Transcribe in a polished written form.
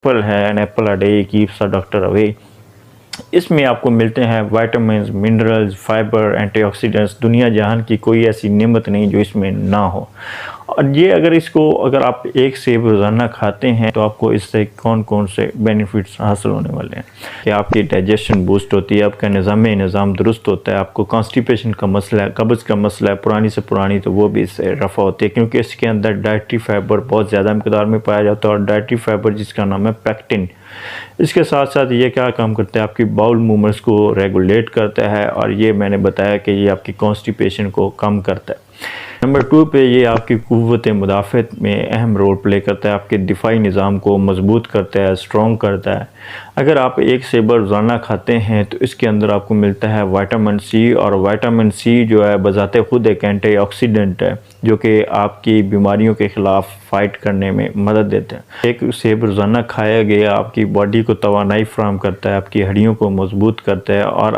फल है, an apple a day keeps a doctor away. इसमें आपको मिलते हैं विटामिन्स, मिनरल्स, फाइबर, एंटीऑक्सीडेंट्स। दुनिया जहान की कोई ऐसी नेमत नहीं जो इसमें ना हो। और ये अगर आप एक सेब रोज़ाना खाते हैं तो आपको इससे कौन कौन से बेनिफिट्स हासिल होने वाले हैं कि आपकी डाइजेशन बूस्ट होती है, आपका निज़ाम दुरुस्त होता है, आपको कॉन्स्टिपेशन का मसला है, कब्ज़ का मसला है पुरानी से पुरानी, तो वो भी इससे रफ़ा होती है, क्योंकि इसके अंदर डाइटरी फाइबर बहुत ज़्यादा मकदार में पाया जाता है। और डाइटरी फाइबर जिसका नाम है पेक्टिन, इसके साथ साथ ये क्या काम करता है, आपकी बाउल मूवमेंट्स को रेगुलेट करता है। और ये मैंने बताया कि ये आपकी कॉन्स्टिपेशन को कम करता है। नंबर 2 पे ये आपकी क़ुव्वत मुदाफ़त में अहम रोल प्ले करता है, आपके दिफ़ाई निज़ाम को मज़बूत करता है, स्ट्रॉन्ग करता है। अगर आप एक सेब रोज़ाना खाते हैं तो इसके अंदर आपको मिलता है विटामिन सी, और विटामिन सी जो है बज़ाते ख़ुद एक एंटीऑक्सीडेंट है जो कि आपकी बीमारियों के ख़िलाफ़ फ़ाइट करने में मदद देता है। एक सेब रोज़ाना खाया गया आपकी बॉडी को तवानाई फ़राहम करता है, आपकी हड्डियों को मज़बूत करता है और